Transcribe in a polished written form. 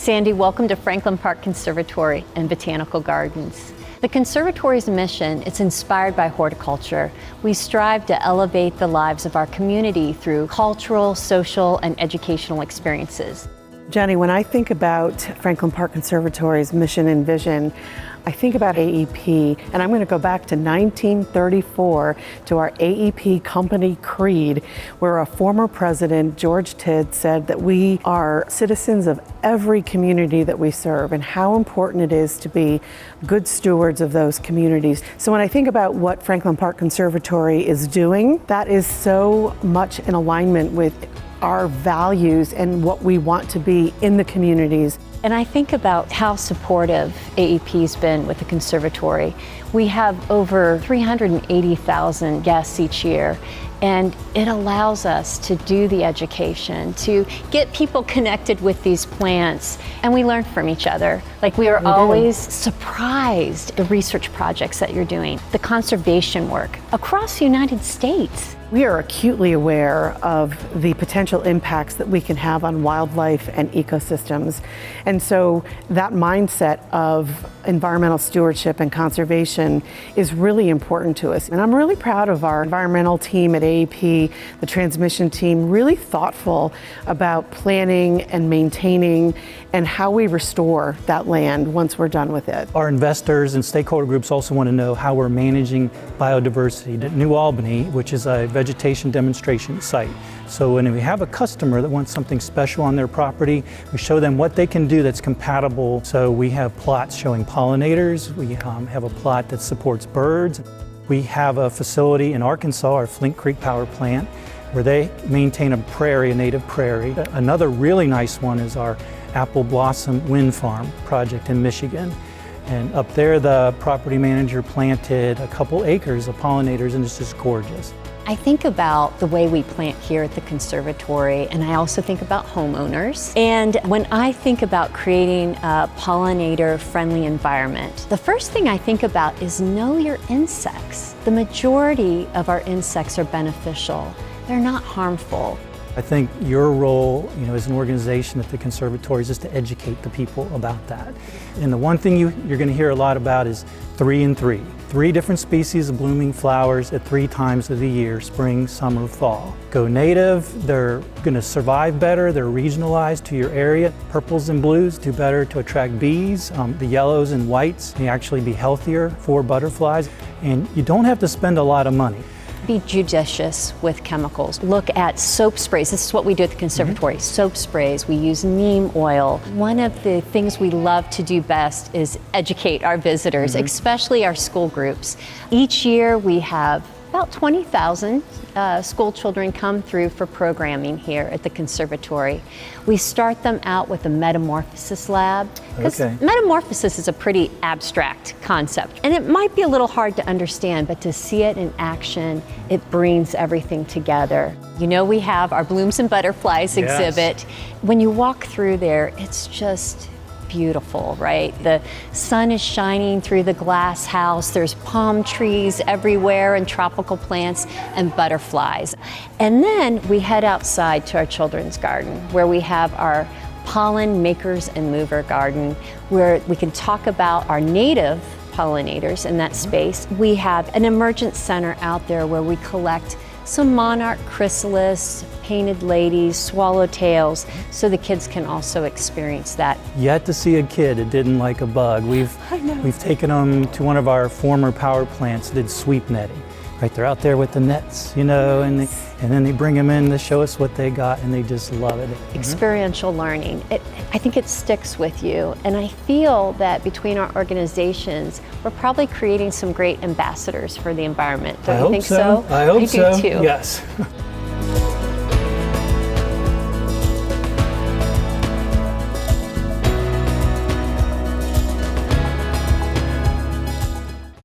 Sandy, welcome to Franklin Park Conservatory and Botanical Gardens. The Conservatory's mission is inspired by horticulture. We strive to elevate the lives of our community through cultural, social, and educational experiences. Jenny, when I think about Franklin Park Conservatory's mission and vision, I think about AEP, and I'm going to go back to 1934 to our AEP company creed, where a former president, George Tidd, said that we are citizens of every community that we serve and how important it is to be good stewards of those communities. So when I think about what Franklin Park Conservatory is doing, that is so much in alignment with our values and what we want to be in the communities. And I think about how supportive AEP's been with the Conservatory. We have over 380,000 guests each year, and it allows us to do the education, to get people connected with these plants, and we learn from each other. Like, we are always surprised the research projects that you're doing, the conservation work across the United States. We are acutely aware of the potential impacts that we can have on wildlife and ecosystems. And so that mindset of environmental stewardship and conservation is really important to us. And I'm really proud of our environmental team at AEP, the transmission team, really thoughtful about planning and maintaining and how we restore that land once we're done with it. Our investors and stakeholder groups also want to know how we're managing biodiversity at New Albany, which is a vegetation demonstration site. So when we have a customer that wants something special on their property, we show them what they can do that's compatible. So we have plots showing pollinators, we have a plot that supports birds. We have a facility in Arkansas, our Flint Creek Power Plant, where they maintain a prairie, a native prairie. Another really nice one is our Apple Blossom Wind Farm project in Michigan. And up there, the property manager planted a couple acres of pollinators, and it's just gorgeous. I think about the way we plant here at the Conservatory, and I also think about homeowners. And when I think about creating a pollinator-friendly environment, the first thing I think about is know your insects. The majority of our insects are beneficial. They're not harmful. I think your role, as an organization at the Conservatory is just to educate the people about that. And the one thing you're going to hear a lot about is 3 and 3. 3 different species of blooming flowers at 3 times of the year, spring, summer, fall. Go native, they're going to survive better, they're regionalized to your area. Purples and blues do better to attract bees. The yellows and whites may actually be healthier for butterflies. And you don't have to spend a lot of money. Be judicious with chemicals. Look at soap sprays. This is what we do at the Conservatory. Soap sprays. We use neem oil. One of the things we love to do best is educate our visitors, especially our school groups. Each year we have about 20,000 school children come through for programming here at the Conservatory. We start them out with a metamorphosis lab, because metamorphosis is a pretty abstract concept, and it might be a little hard to understand, but to see it in action, it brings everything together. We have our Blooms and Butterflies exhibit. When you walk through there, it's just beautiful, right? The sun is shining through the glass house. There's palm trees everywhere and tropical plants and butterflies. And then we head outside to our children's garden, where we have our pollen makers and mover garden, where we can talk about our native pollinators in that space. We have an emergent center out there where we collect some monarch chrysalis, painted ladies, swallowtails, so the kids can also experience that. Yet to see a kid that didn't like a bug. We've taken them to one of our former power plants that did sweep netting. Right, they're out there with the nets, and then they bring them in to show us what they got, and they just love it. Experiential learning. I think it sticks with you, and I feel that between our organizations, we're probably creating some great ambassadors for the environment. Don't you think so? I hope so. I do too. Yes.